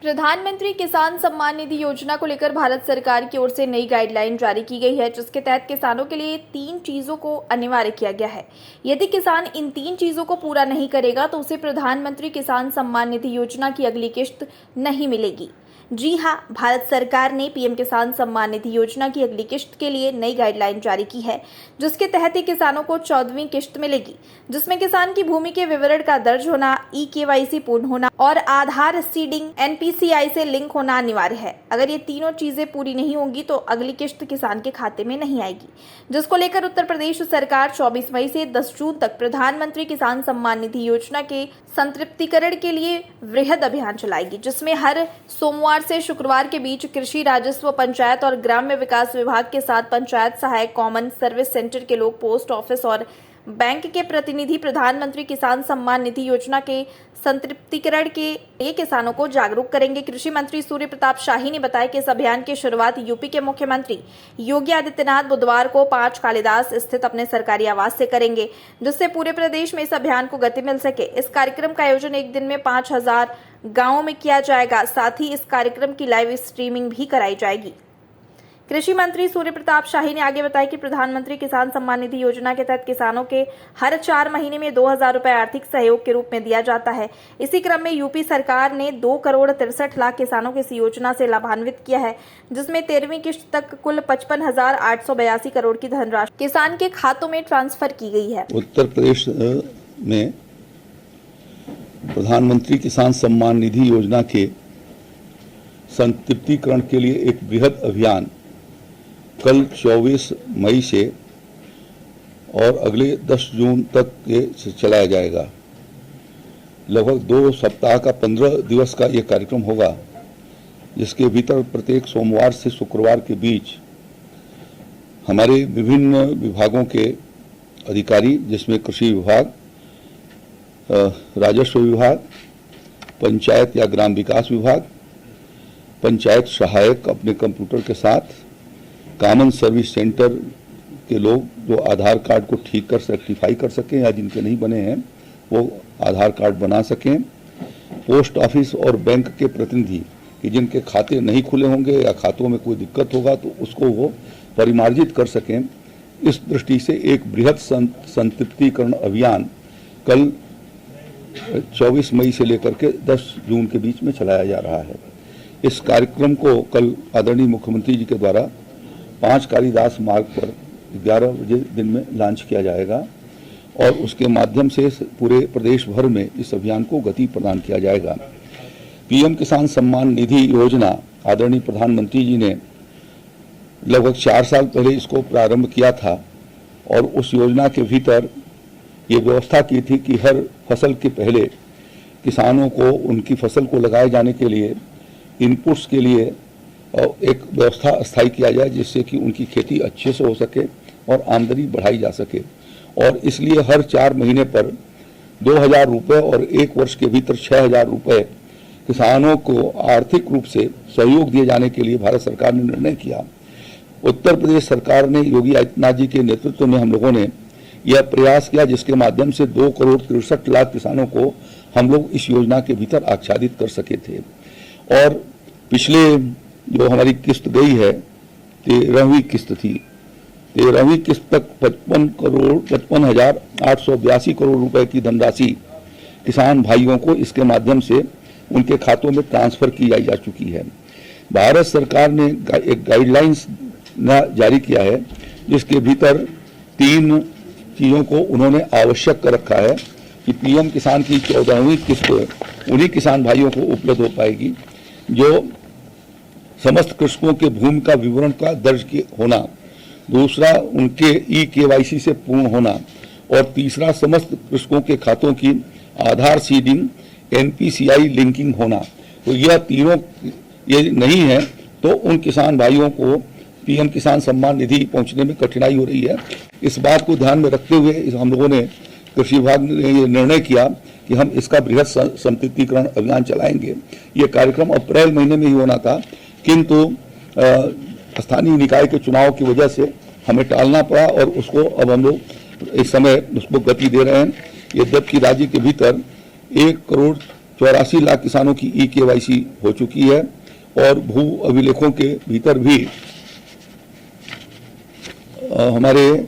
प्रधानमंत्री किसान सम्मान निधि योजना को लेकर भारत सरकार की ओर से नई गाइडलाइन जारी की गई है, जिसके तहत किसानों के लिए 3 चीजों को अनिवार्य किया गया है। यदि किसान इन 3 चीजों को पूरा नहीं करेगा तो उसे प्रधानमंत्री किसान सम्मान निधि योजना की अगली किश्त नहीं मिलेगी। जी हां, भारत सरकार ने पीएम किसान सम्मान निधि योजना की अगली किश्त के लिए नई गाइडलाइन जारी की है, जिसके तहत ही किसानों को 14वीं किश्त मिलेगी, जिसमें किसान की भूमि के विवरण का दर्ज होना, ई-केवाईसी पूर्ण होना और आधार सीडिंग एनपीसीआई से लिंक होना अनिवार्य है। अगर ये तीनों चीजें पूरी नहीं होंगी तो अगली किश्त किसान के खाते में नहीं आएगी, जिसको लेकर उत्तर प्रदेश सरकार 24 मई से 10 जून तक प्रधानमंत्री किसान सम्मान निधि योजना के संतृप्तिकरण के लिए वृहद अभियान चलाएगी, जिसमें हर सोमवार से शुक्रवार के बीच कृषि, राजस्व, पंचायत और ग्राम्य विकास विभाग के साथ पंचायत सहायक, कॉमन सर्विस सेंटर के लोग, पोस्ट ऑफिस और बैंक के प्रतिनिधि प्रधानमंत्री किसान सम्मान निधि योजना के संतृप्तिकरण के लिए किसानों को जागरूक करेंगे। कृषि मंत्री सूर्य प्रताप शाही ने बताया कि इस अभियान की शुरुआत यूपी के मुख्यमंत्री योगी आदित्यनाथ बुधवार को 5 कालिदास स्थित अपने सरकारी आवास से करेंगे, जिससे पूरे प्रदेश में इस अभियान को गति मिल सके। इस कार्यक्रम का आयोजन एक दिन में 5000 गांवों में किया जाएगा। साथ ही इस कार्यक्रम की लाइव स्ट्रीमिंग भी कराई जाएगी। कृषि मंत्री सूर्य प्रताप शाही ने आगे बताया कि प्रधानमंत्री किसान सम्मान निधि योजना के तहत किसानों के हर 4 महीने में 2000 रुपए आर्थिक सहयोग के रूप में दिया जाता है। इसी क्रम में यूपी सरकार ने 2 करोड़ 63 लाख किसानों को इस योजना से लाभान्वित किया है, जिसमें 13वीं किश्त तक कुल 55,882 करोड़ की धनराशि किसान के खातों में ट्रांसफर की गई है। उत्तर प्रदेश में प्रधानमंत्री किसान सम्मान निधि योजना के संतृप्तिकरण के लिए एक बृहद अभियान कल 24 मई से और अगले 10 जून तक ये चलाया जाएगा। लगभग 2 सप्ताह का 15 दिवस का ये कार्यक्रम होगा, जिसके भीतर प्रत्येक सोमवार से शुक्रवार के बीच हमारे विभिन्न विभागों के अधिकारी, जिसमें कृषि विभाग, राजस्व विभाग, पंचायत या ग्राम विकास विभाग, पंचायत सहायक अपने कंप्यूटर के साथ, कॉमन सर्विस सेंटर के लोग जो आधार कार्ड को ठीक कर रेक्टिफाई कर सकें या जिनके नहीं बने हैं वो आधार कार्ड बना सकें, पोस्ट ऑफिस और बैंक के प्रतिनिधि कि जिनके खाते नहीं खुले होंगे या खातों में कोई दिक्कत होगा तो उसको वो परिमार्जित कर सकें। इस दृष्टि से एक बृहद संतृप्तिकरण अभियान कल 24 मई से लेकर के 10 जून के बीच में चलाया जा रहा है। इस कार्यक्रम को कल आदरणीय मुख्यमंत्री जी के द्वारा 5 कालिदास मार्ग पर 11 बजे दिन में लॉन्च किया जाएगा और उसके माध्यम से पूरे प्रदेश भर में इस अभियान को गति प्रदान किया जाएगा। पीएम किसान सम्मान निधि योजना आदरणीय प्रधानमंत्री जी ने लगभग 4 साल पहले इसको प्रारंभ किया था और उस योजना के भीतर ये व्यवस्था की थी कि हर फसल के पहले किसानों को उनकी फसल को लगाए जाने के लिए इनपुट्स के लिए एक व्यवस्था स्थायी किया जाए, जिससे कि उनकी खेती अच्छे से हो सके और आमदनी बढ़ाई जा सके। और इसलिए हर 4 महीने पर 2000 रुपये और 1 वर्ष के भीतर 6000 रुपये किसानों को आर्थिक रूप से सहयोग दिए जाने के लिए भारत सरकार ने निर्णय किया। उत्तर प्रदेश सरकार ने योगी आदित्यनाथ जी के नेतृत्व में हम लोगों ने यह प्रयास किया, जिसके माध्यम से 2 करोड़ 63 लाख किसानों को हम लोग इस योजना के भीतर आच्छादित कर सके थे। और पिछले जो हमारी किस्त गई है 13वीं किस्त थी, 13वीं किस्त तक 55,882 करोड़ रुपए की धनराशि किसान भाइयों को इसके माध्यम से उनके खातों में ट्रांसफर की जा चुकी है। भारत सरकार ने एक गाइडलाइंस जारी किया है, जिसके भीतर 3 चीजों को उन्होंने आवश्यक कर रखा है कि पीएम किसान की 14वीं किस्त उन्हीं किसान भाइयों को उपलब्ध हो पाएगी जो समस्त कृषकों के भूमि का विवरण का दर्ज होना, दूसरा उनके ई-केवाईसी से पूर्ण होना और तीसरा समस्त कृषकों के खातों की आधार सीडिंग एनपीसीआई लिंकिंग होना। तो यह तीनों ये नहीं है तो उन किसान भाइयों को पीएम किसान सम्मान निधि पहुंचने में कठिनाई हो रही है। इस बात को ध्यान में रखते हुए हम लोगों ने कृषि विभाग ने ये निर्णय किया कि हम इसका बृहद संतृप्तिकरण अभियान चलाएंगे। ये कार्यक्रम अप्रैल महीने में ही होना था, किंतु स्थानीय निकाय के चुनाव की वजह से हमें टालना पड़ा और उसको अब हम लोग इस समय उसको गति दे रहे हैं। यद्यपि राज्य के भीतर 1 करोड़ 84 लाख किसानों की ई-केवाईसी हो चुकी है और भू अभिलेखों के भीतर भी हमारे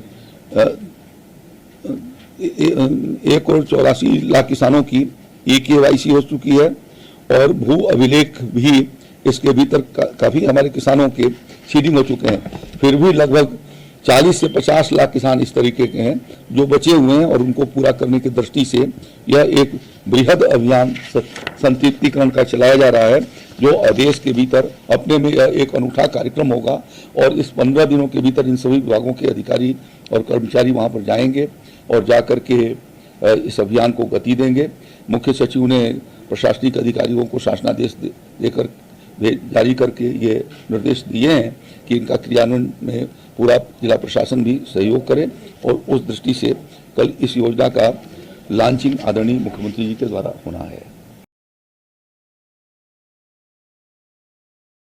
1,84,00,000 किसानों की ई-केवाईसी हो चुकी है और भू अभिलेख भी इसके भीतर काफी हमारे किसानों के सीडिंग हो चुके हैं। फिर भी लगभग 40 से 50 लाख किसान इस तरीके के हैं जो बचे हुए हैं और उनको पूरा करने की दृष्टि से यह एक बृहद अभियान संतृप्तिकरण का चलाया जा रहा है, जो देश के भीतर अपने में यह एक अनूठा कार्यक्रम होगा और इस 15 दिनों के भीतर इन सभी विभागों के अधिकारी और कर्मचारी वहां पर जाएंगे और जाकर के इस अभियान को गति देंगे। मुख्य सचिव ने प्रशासनिक अधिकारियों को शासनादेश देकर जारी करके ये निर्देश दिए हैं कि इनका क्रियान्वयन में पूरा जिला प्रशासन भी सहयोग करे और उस दृष्टि से कल इस योजना का लॉन्चिंग आदरणीय मुख्यमंत्री जी के द्वारा होना है।